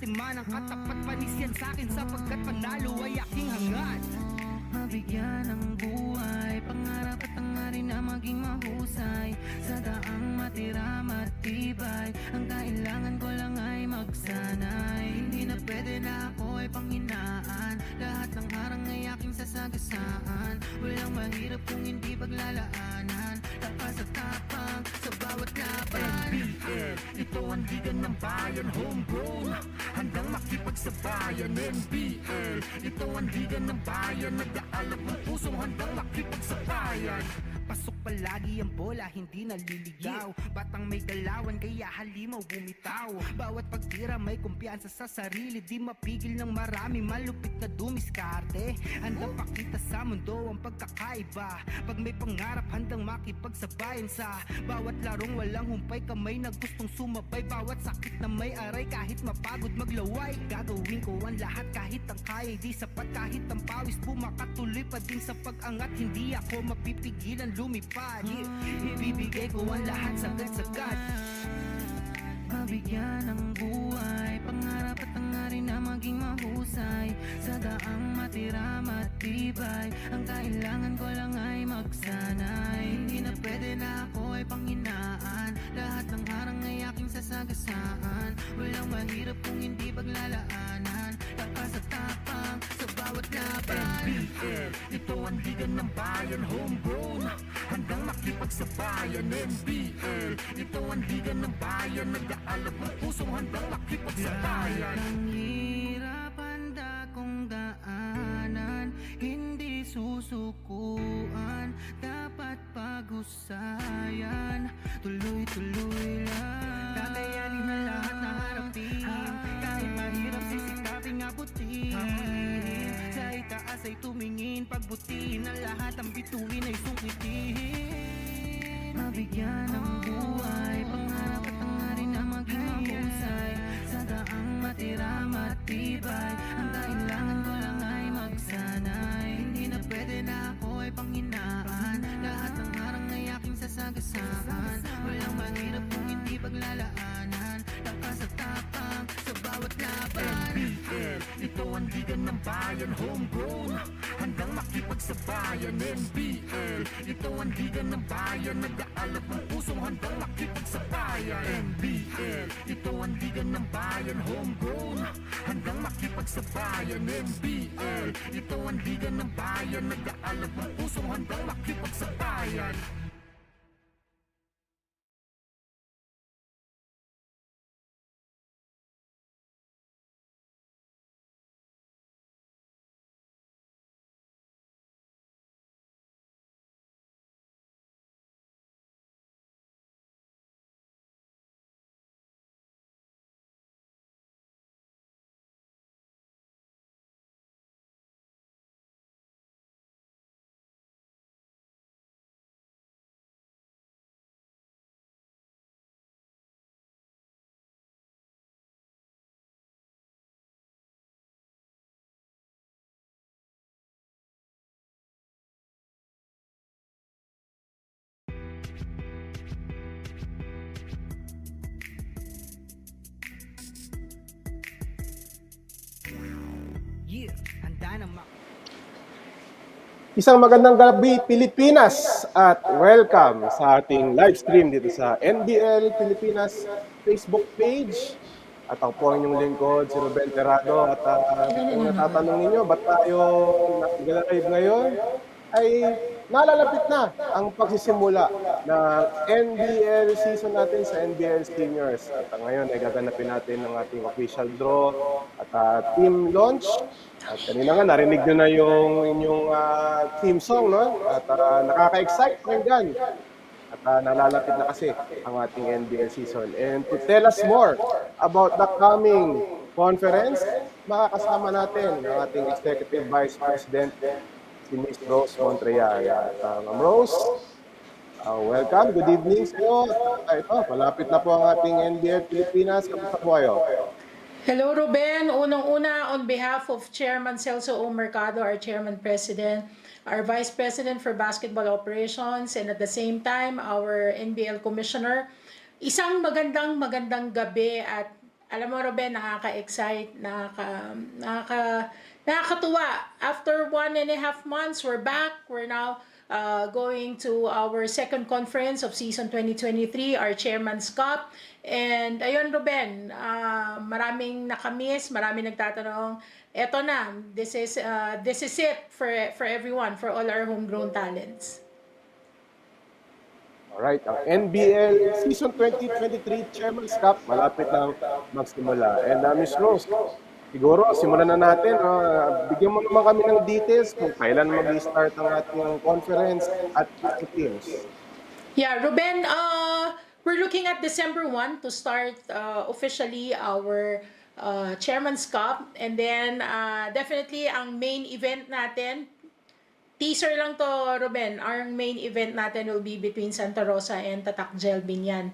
Manang katapat panis yan sa'kin sapagkat panalo ay aking hangad. Mabigyan ng buhay, pangarap at hangarin na maging mahusay. Sa daang matira matibay, ang kailangan ko lang ay magsanay. Hindi na pwede na ako ay panghinaan, lahat ng harang ay aking sasagasaan. Walang mahirap kung hindi paglalaanan, lakas at tapang sa bawat laban. NBL, ito ang liga ng bayan, homegrown, handang makipagsabayan. NBL, ito ang liga ng bayan, nag-aalab ng pusong handang makipagsabayan. Pasok palagi ang bola, hindi naliligaw. Batang may galawan, kaya halimaw bumitaw. Bawat pagtira may kumpiyansa sa sarili, di mapigil ng marami, malupit na dumiskarte. Handang pakita sa mundo ang pagkakaiba, pag may pangarap handang makipagsabayan. Sa bawat larong walang humpay, kamay na gustong sumabay. Bawat sakit na may aray, kahit mapagod maglaway, gagawin ko ang lahat kahit ang kaya di sapat. Kahit ang pawis bumakatuloy pa din sa pag-angat, hindi ako mapipigilan lumipad. Ibibigay ko ang lahat sagad-sagad. Mabigyan ng buhay, pangarap at hangarin na maging mahusay. Sa daang matira matibay, ang kailangan ko lang ay magsanay. Hindi na pwede na ako ay panghinaan, lahat ng harang ay aking sasagasaan. Walang mahirap kung hindi paglalaanan, lakas at tapang sa bawat laban. NBL, ito ang liga ng bayan, homegrown, handang makipagsabayan. NBL, ito ang liga ng bayan, nag-aalab ng pusong handang makipagsabayan. Ang hirap handa kong daanan, hindi susukuan, dapat pag-usayan, tuloy-tuloy lang. Kakayanin ang lahat na harapin, kahit mahirap sisikaping abutin. Sa itaas ay tumingin, pagbutin ang lahat, ang bituin ay sungkitin. Mabigyan ng buhay, pangarap at hangarin na maging mahusay. Sa daang matira matibay, ang kailangan ko lang ay magsanay. Hindi na pwede na ako ay panghinaan, lahat ng harang ay aking sasagasaan. Walang mahirap kung hindi paglalaanan, lakas at tapang sa bawat laban. NBL, ito ang liga ng bayan, homegrown, handang makipagsabayan. NBL, ito ang liga ng bayan, nag-aalab ng pusong handang makipagsabayan. NBL, ito ang liga ng bayan, homegrown, handang makipagsabayan. NBL, ito ang liga ng bayan, nag-aalab ng pusong handang makipagsabayan. Yeah, handa na Isang magandang gabi Pilipinas at welcome sa ating live stream dito sa NBL Pilipinas Facebook page. At ako po ang inyong lingkod, si Ruben Terrado. At kung natatanong ninyo, ba't tayo nag-live ngayon? Ay nalalapit na ang pagsisimula ng NBL season natin sa NBL Seniors. At ngayon ay gaganapin natin ang ating official draw at team launch. At kanina nga narinig nyo na yung inyong team song, no? At nakaka-excite pakinggan. At nalalapit na kasi ang ating NBL season. And to tell us more about the coming conference, makakasama natin ang ating Executive Vice President, si Ms. Rose Montreal. At Ma'am Rose, welcome. Good evening sa iyo. Ito, malapit na po ang ating NBL Pilipinas. Kamusta po kayo? Hello, Ruben. Unang-una, on behalf of Chairman Celso O. Mercado, our Chairman President, our Vice President for Basketball Operations, and at the same time, our NBL Commissioner, isang magandang gabi at alam mo, Ruben, nakaka-excite, nakakatuwa. After 1.5 months, we're back. We're now going to our second conference of season 2023, our Chairman's Cup. And ayun, Ruben, maraming nakamiss, maraming nagtatanong. Eto na, this is it for everyone, for all our homegrown talents. Alright, ang NBL Season 2023 Chairman's Cup malapit nang magsimula. And Miss Rose, siguro simulan na natin. Bigyan mo naman kami ng details kung kailan mag-start ang ating conference at ang teams. Yeah, Ruben, we're looking at December 1 to start officially our Chairman's Cup. And then definitely ang main event natin, teaser lang to, Ruben. Our main event natin will be between Santa Rosa and Tatak Binyan.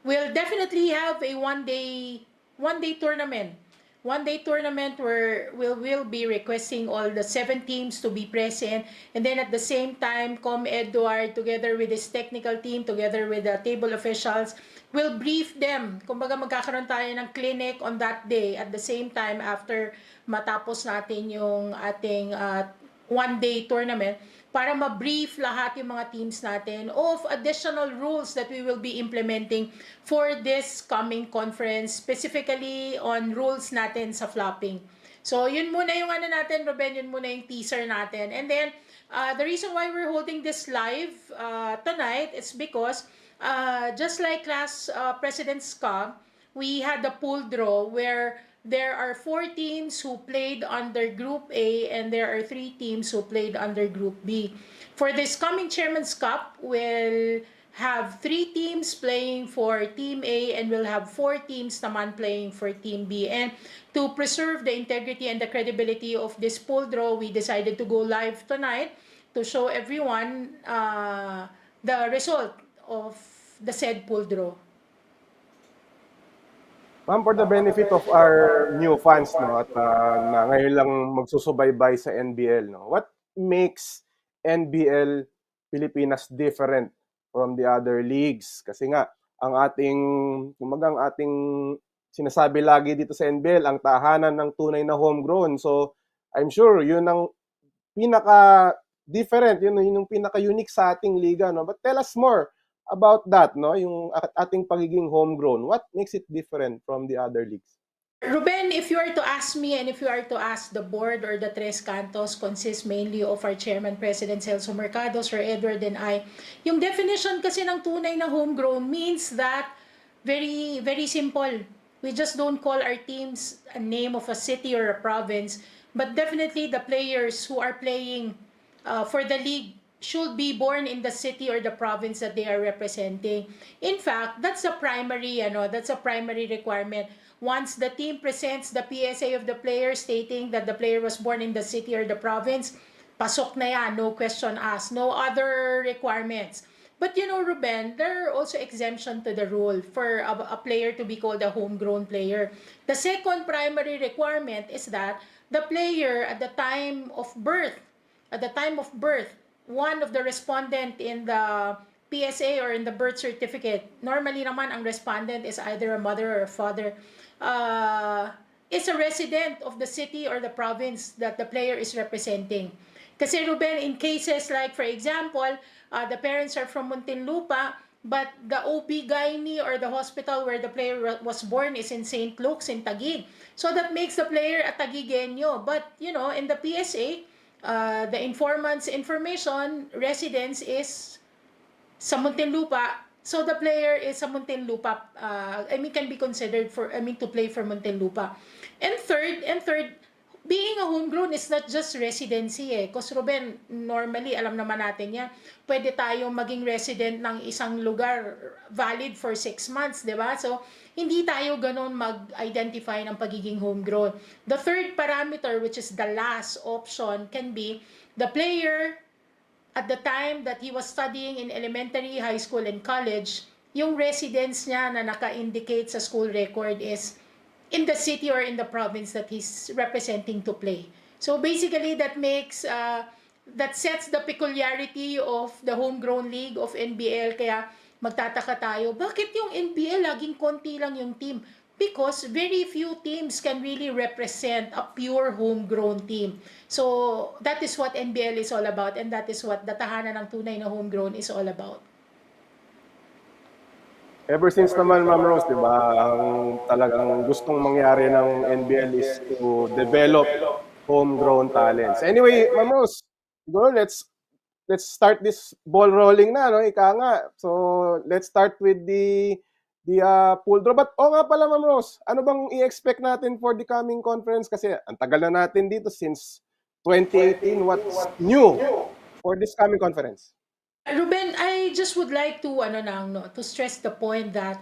We'll definitely have a one-day tournament. One-day tournament where we'll be requesting all the 7 teams to be present, and then at the same time, Edward, together with his technical team, together with the table officials, will brief them. Kumbaga magkakaroon tayo ng clinic on that day at the same time after matapos natin yung ating one-day tournament para ma-brief lahat yung mga teams natin of additional rules that we will be implementing for this coming conference, specifically on rules natin sa flopping. So, yun muna yung ano natin, Ruben, yun muna yung teaser natin. And then, the reason why we're holding this live tonight is because just like last President's Cup, we had the pool draw where there are 4 teams who played under Group A and there are 3 teams who played under Group B. For this coming Chairman's Cup, we'll have 3 teams playing for Team A and we'll have 4 teams naman playing for Team B. And to preserve the integrity and the credibility of this pool draw, we decided to go live tonight to show everyone the result of the said pool draw. Ma'am, for the benefit of our new fans, no, at na ngayon lang magsusubaybay sa NBL, no, what makes NBL Pilipinas different from the other leagues? Kasi nga, ang ating sinasabi lagi dito sa NBL, ang tahanan ng tunay na homegrown. So, I'm sure yun ang pinaka-different, yun yung pinaka-unique sa ating liga, no? But tell us more about that, no? Yung ating pagiging homegrown. What makes it different from the other leagues? Ruben, if you are to ask me and if you are to ask the board or the Tres Cantos, consists mainly of our Chairman President Celso Mercado, Sir Edward, and I. Yung definition kasi ng tunay na homegrown means that very, very simple. We just don't call our teams a name of a city or a province, but definitely the players who are playing for the league should be born in the city or the province that they are representing. In fact, that's a primary requirement. Once the team presents the PSA of the player stating that the player was born in the city or the province, pasok na yan, no question asked, no other requirements. But you know, Ruben, there are also exemption to the rule for a player to be called a homegrown player. The second primary requirement is that the player at the time of birth, one of the respondent in the PSA or in the birth certificate, normally naman ang respondent is either a mother or a father, is a resident of the city or the province that the player is representing. Kasi Ruben, in cases like, for example, the parents are from Muntinlupa, but the OB-GYN or the hospital where the player was born is in St. Luke's in Taguig. So that makes the player a Taguigueño. But, you know, in the PSA, the informant's information residence is sa Muntinlupa, so the player is sa Muntinlupa. Can be considered to play for Muntinlupa. And third, being a homegrown is not just residency Because Ruben, normally alam naman natin yan, pwede tayong maging resident ng isang lugar valid for 6 months, di ba? So hindi tayo ganun mag-identify ng pagiging homegrown. The third parameter, which is the last option, can be the player at the time that he was studying in elementary, high school, and college, yung residence niya na naka-indicate sa school record is in the city or in the province that he's representing to play. So basically, that sets the peculiarity of the homegrown league of NBL. Kaya magtataka tayo, bakit yung NPL laging konti lang yung team? Because very few teams can really represent a pure homegrown team. So, that is what NBL is all about, and that is what the tahanan ng tunay na homegrown is all about. Ever since naman, Ma'am Rose, di ba, ang talagang gustong mangyari ng NBL is to develop homegrown talents. Anyway, Ma'am Rose, siguro let's start this ball rolling na, no? Ika nga. So, let's start with the pool draw. But, nga pala, Ma'am Rose, ano bang i-expect natin for the coming conference? Kasi ang tagal na natin dito since 2018. What's new for this coming conference? Ruben, I just would like to to stress the point that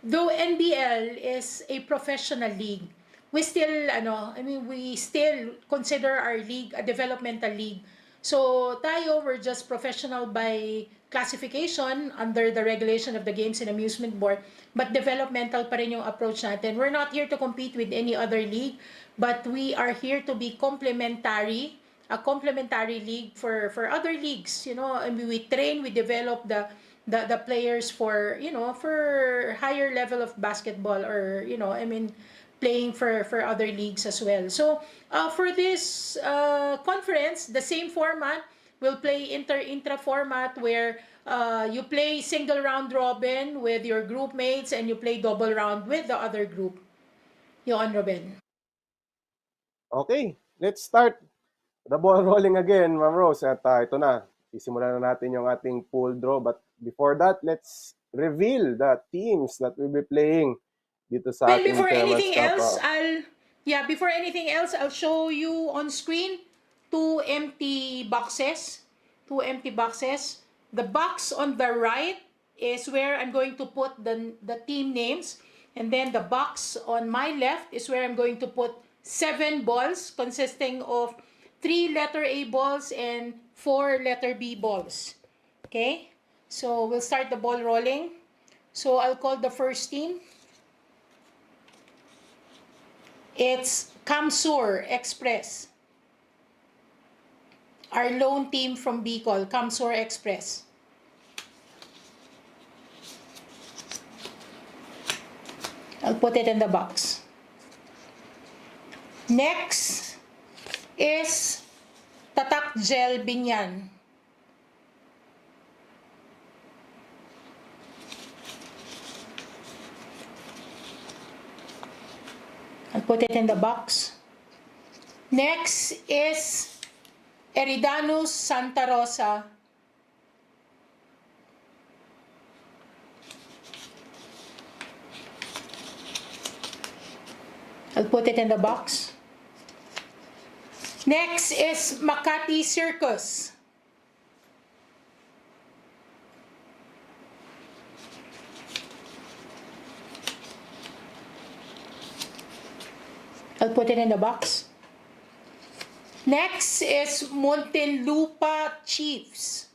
though NBL is a professional league, we still we still consider our league a developmental league. So tayo, we're just professional by classification under the regulation of the Games and Amusement Board, but developmental pa rin yung approach natin. We're not here to compete with any other league, but we are here to be complementary, a complementary league for other leagues. I mean, we train, we develop the players for for higher level of basketball, or playing for other leagues as well. So for this conference, the same format will play intra format, where you play single round robin with your group mates, and you play double round with the other group. Yun, Ruben. Okay, let's start the ball rolling again, Ma'am Rose. At ito na, isimulan na natin yung ating pool draw. But before that, let's reveal the teams that we'll be playing dito sa Well, ating before Chairman's anything Cup. else, before anything else, I'll show you on screen two empty boxes. Two empty boxes. The box on the right is where I'm going to put the team names. And then the box on my left is where I'm going to put 7 balls consisting of 3 letter A balls and 4 letter B balls. Okay? So we'll start the ball rolling. So I'll call the first team. It's Kamsur Express. Our lone team from Bicol, Kamsur Express. I'll put it in the box. Next is Tatak Gel Binyan. I'll put it in the box. Next is Eridanus Santa Rosa. I'll put it in the box. Next is Makati Circus. I'll put it in the box. Next is Muntinlupa Chiefs.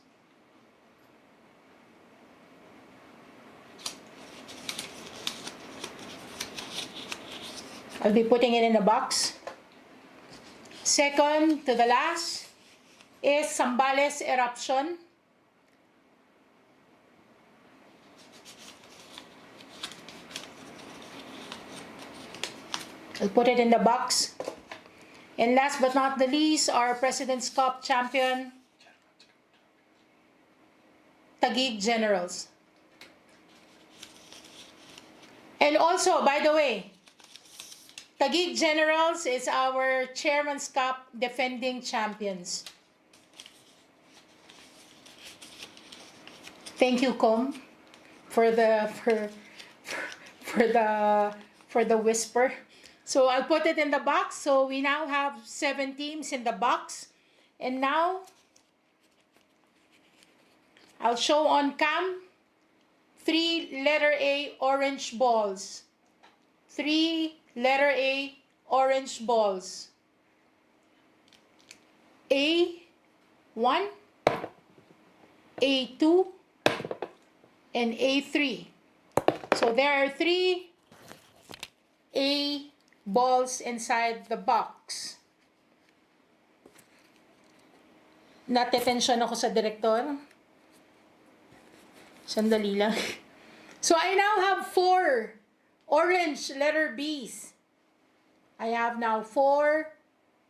I'll be putting it in the box. Second to the last is Sambales Eruption. I'll put it in the box. And last but not the least, our President's Cup champion, Taguig Generals. And also, by the way, Taguig Generals is our Chairman's Cup defending champions. Thank you, Com, for the whisper. So I'll put it in the box. So we now have 7 teams in the box. And now, I'll show on cam 3 letter A orange balls. 3 letter A orange balls. A1, A2, and A3. So there are 3 A balls inside the box. Natetensyon ako sa direktor. Sandali lang. So I now have 4 orange letter Bs. I have now 4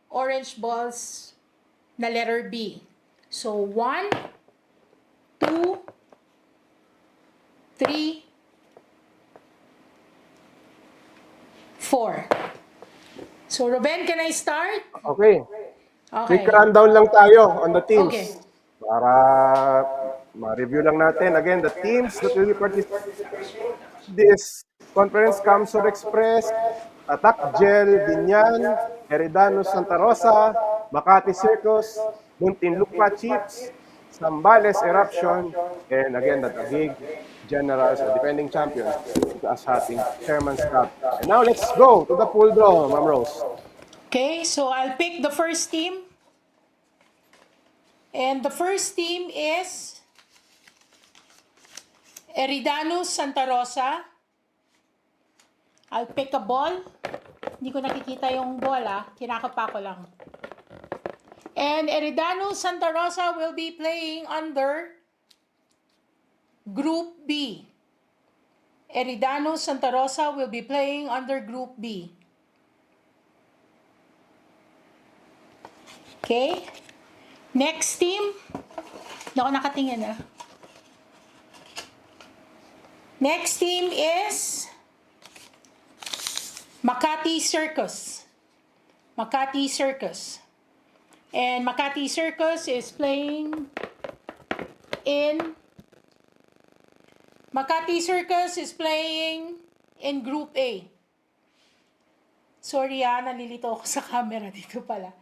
orange balls na letter B. So 1, 2, 3, 4. So Ruben, can I start? Okay. Quick Okay. rundown lang tayo on the teams. Okay. Para ma-review lang natin. Again, the teams that will be participating this conference, Camsur Express, Tatak Gel, Binyan, Eridanus Santa Rosa, Makati Circus, Muntinlupa Chiefs, Sambales Eruption, and again, the Taguig Generals, the defending champions, sa ating Chairman's Cup. And now, let's go to the pool draw, Ma'am Rose. Okay, so I'll pick the first team. And the first team is Eridanus Santa Rosa. I'll pick a ball. Hindi ko nakikita yung ball, kinakapa ko lang. And Eridanus Santa Rosa will be playing under Group B. Eridanus Santa Rosa will be playing under Group B. Okay? Next team. Hindi ako nakatingin Next team is Makati Circus. Makati Circus. And Makati Circus is playing in Group A. Sorry nalilito ako sa camera dito pala.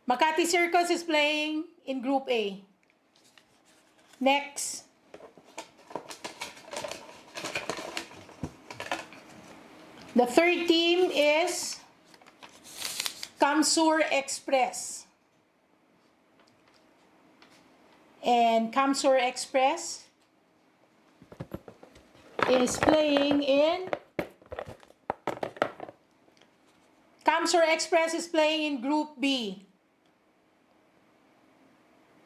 Makati Circus is playing in Group A. Next. The third team is Camsur Express. And Camsur Express is playing in Group B.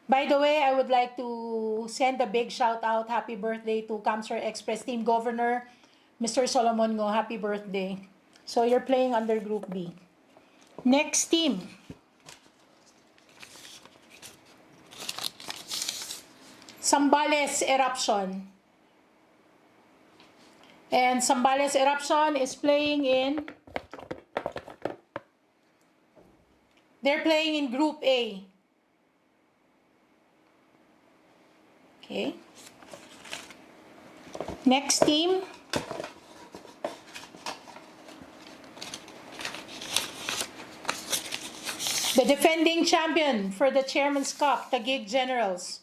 By the way, I would like to send a big shout out, happy birthday to Camsur Express Team Governor, Mr. Solomon Ngo, happy birthday. So you're playing under Group B. Next team. Sambales Eruption. And Sambales Eruption is playing in... They're playing in Group A. Okay. Next team. The defending champion for the Chairman's Cup, Taguig Generals.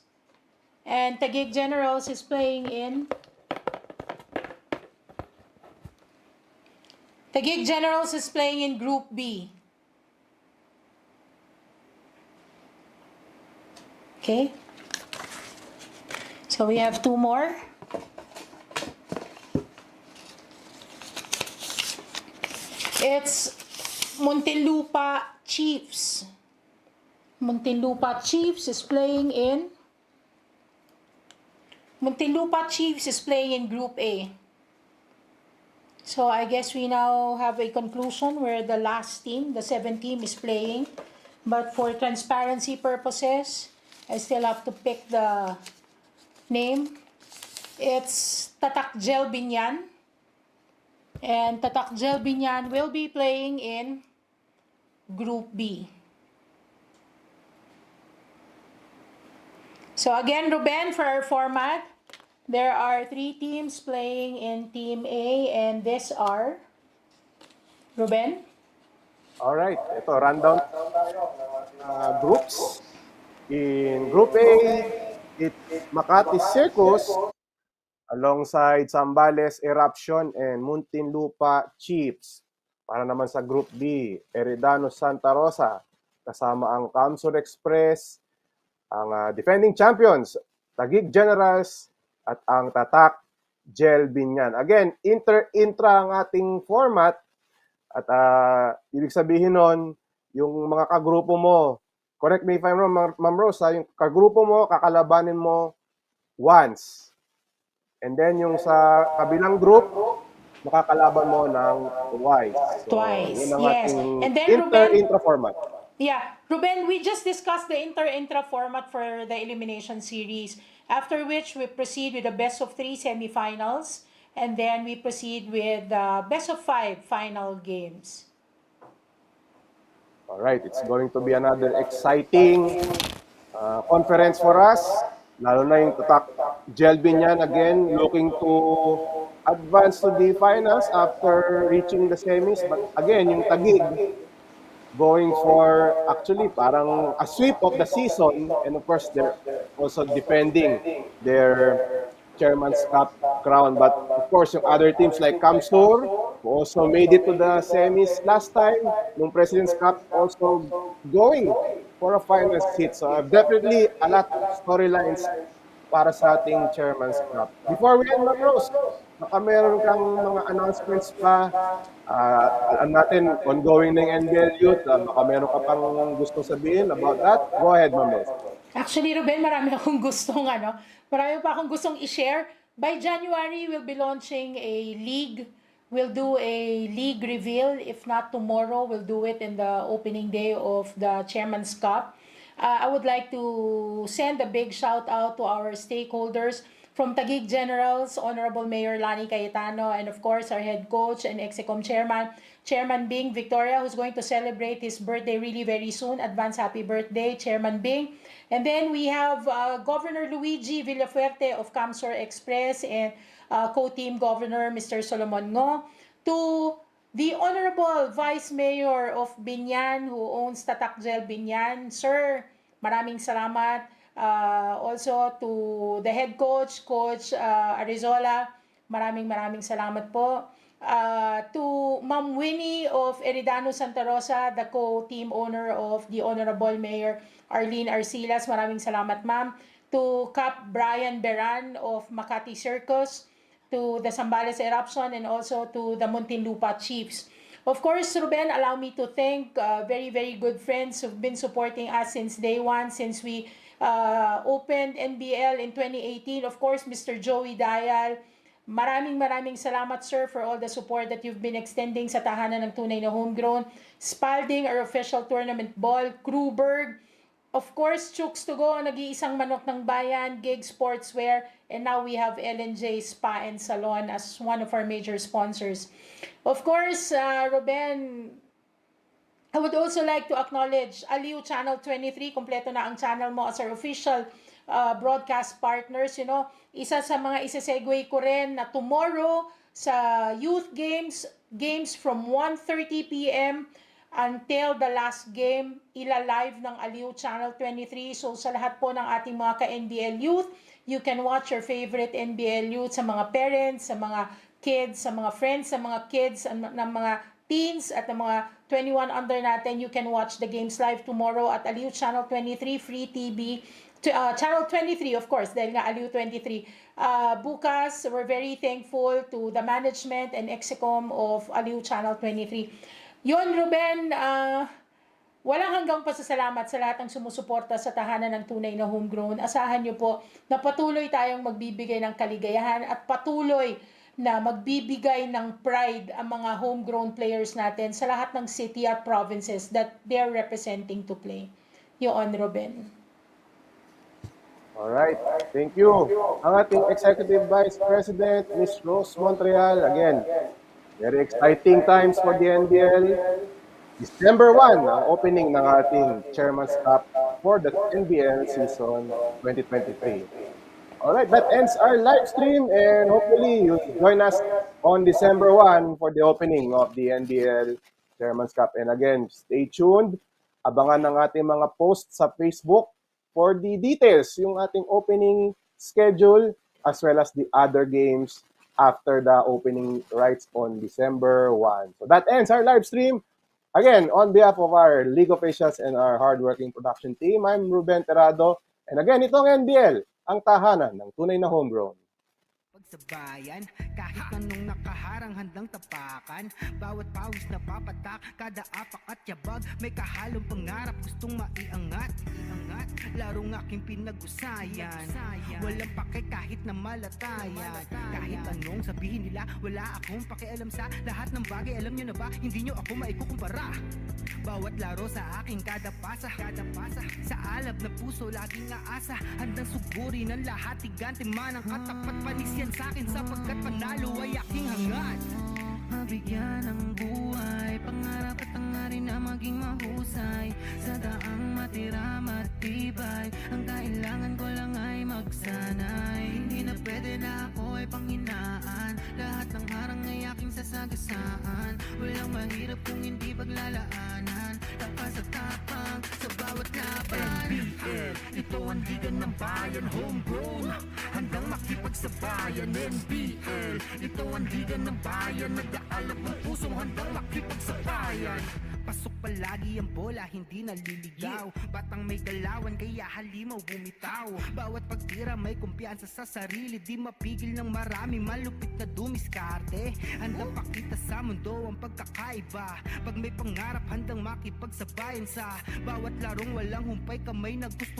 And Taguig Generals is playing in... Taguig Generals is playing in Group B. Okay. So we have 2 more. It's Muntinlupa Chiefs. Muntinlupa Chiefs is playing in Group A. So I guess we now have a conclusion where the last team, the 7th team, is playing. But for transparency purposes, I still have to pick the name. It's Tatak Gel Binyan. And Tatak Gel Binyan will be playing in Group B. So again, Ruben, for our format, there are 3 teams playing in Team A, and these are... Ruben? Alright, ito, rundown groups. In Group A, it's Makati Circus alongside Sambales Eruption and Muntinlupa Chiefs. Para naman sa Group B, Eridanus Santa Rosa kasama ang Camsur Express, ang defending champions, Taguig Generals, at ang Tatak Gel Binyan. Again, intra ang ating format at ibig sabihin nun, yung mga kagrupo mo, correct me if I'm wrong, Ma'am Rose, yung kagrupo mo, kakalabanin mo once. And then yung sa kabilang group, makakalaban mo ng twice. So, Twice, yun ang yes. ating And then, Ruben, inter-intra format. yeah, Ruben, we just discussed the inter-intra format for the elimination series. After which we proceed with the best of three semifinals, and then we proceed with the best of five final games. All right, it's going to be another exciting conference for us. Lalo na yung tatak Jelvin yan again, looking to advance to the finals after reaching the semis. But again, yung Taguig going for actually parang a sweep of the season, and of course they're also defending their Chairman's Cup crown. But of course yung other teams like Kamsur who also made it to the semis last time nung President's Cup, also going for a final seat. So definitely a lot of storylines para sa ating Chairman's Cup. Before we end, Ma'am Rose, baka meron kang mga announcements pa. Alam natin, ongoing ng NBL Youth. Baka meron ka pang gustong sabihin about that. Go ahead, Ma'am Rose. Actually, Ruben, marami pa akong gustong i-share. By January, we'll be launching a league. We'll do a league reveal. If not tomorrow, we'll do it in the opening day of the Chairman's Cup. I would like to send a big shout out to our stakeholders from Taguig Generals, Honorable Mayor Lani Cayetano, and of course our head coach and Execom Chairman, Chairman Bing Victoria, who's going to celebrate his birthday really very soon. Advance happy birthday, Chairman Bing. And then we have Governor Luigi Villafuerte of Kamsur Express and co-team Governor Mr. Solomon Ngo, to the Honorable Vice Mayor of Binyan who owns Tatakgel Binyan. Sir, maraming salamat. Also to the head coach, Coach Arizola, maraming salamat po. To Ma'am Winnie of Eridano Santa Rosa, the co-team owner of the Honorable Mayor Arlene Arcilas, maraming salamat ma'am. To Cap Brian Beran of Makati Circus, to the Zambales Eruption, and also to the Muntinlupa Chiefs. Of course, Ruben, allow me to thank very, very good friends who've been supporting us since day one, since we opened NBL in 2018. Of course, Mr. Joey Dial, maraming salamat, sir, for all the support that you've been extending sa tahanan ng tunay na homegrown. Spalding, our official tournament ball. Kruberg, of course, Chooks to Go, nag-iisang manok ng bayan, Gig Sportswear, and now we have LNJ Spa and Salon as one of our major sponsors. Of course, Ruben, I would also like to acknowledge Aliu Channel 23. Kompleto na ang channel mo as our official broadcast partners. You know, isa sa mga isa-segue ko rin na tomorrow sa youth games from 1:30 p.m. until the last game, ila-live ng Aliu Channel 23. So sa lahat po ng ating mga ka-NBL youth, you can watch your favorite NBL youth, sa mga parents, sa mga kids, sa mga friends, sa mga kids, ng mga teens at ng mga 21 under natin. You can watch the games live tomorrow at Aliu Channel 23, Free TV. Channel 23, of course, dahil nga Aliu 23. Bukas, we're very thankful to the management and Execom of Aliu Channel 23. Yon, Ruben, walang hanggang pasasalamat sa lahat ng sumusuporta sa tahanan ng tunay na homegrown. Asahan nyo po na patuloy tayong magbibigay ng kaligayahan at patuloy na magbibigay ng pride ang mga homegrown players natin sa lahat ng city at provinces that they're representing to play. Yon, Ruben. Alright, thank you. Ang ating Executive Vice President, Ms. Rose Montreal, again, very exciting times for the NBL. December 1, ang opening ng ating Chairman's Cup for the NBL season 2023. Alright, that ends our live stream, and hopefully you'll join us on December 1 for the opening of the NBL Chairman's Cup. And again, stay tuned. Abangan ng ating mga posts sa Facebook for the details, yung ating opening schedule, as well as the other games after the opening rights on December 1. So that ends our live stream. Again, on behalf of our league officials and our hardworking production team, I'm Ruben Terrado. And again, itong NBL, ang tahanan ng tunay na homegrown. sa bayan. Kahit anong nakaharang handang tapakan. Bawat pawis na papatak, kada apak at yabag, may kahalong pangarap gustong maiangat. Larong aking pinag-usayan, walang pake kahit na malatayan. Kahit anong sabihin nila, wala akong pakialam sa lahat ng bagay. Alam nyo na ba, hindi nyo ako maikukumpara. Bawat laro sa aking kada pasa. Sa alab na puso laging aasa, handang sugurin ang lahat, tigante man ang katapat. Panis yan sa'kin sapagkat panalo ay aking hangad. Mabigyan ng buhay, pangarap at hangarin na maging mahusay. Sa daang matira matibay, ang kailangan ko lang ay magsanay. Hindi na pwede na ako ay panghinaan, lahat ng harang ay aking sasagasaan. Walang mahirap kung hindi paglalaanan, tapas at tapang sa bawat laban. NBL, ito ang liga ng bayan, homegrown, handang makipagsabayan. NBL, ito ang liga ng bayan, nag-aalap ng pusong handang makipagsabayan. Pasok palagi ang bola, hindi naliligaw. Batang may galawan, kaya halimaw bumitaw. Bawat pagtira may kumpiyansa sa sarili, di mapigil ng marami, malupit na dumiskarte. Handang pakita sa mundo ang pagkakaiba. Pag may pangarap, handang makipagsabayan sa bawat larong walang humpay kamay na gustong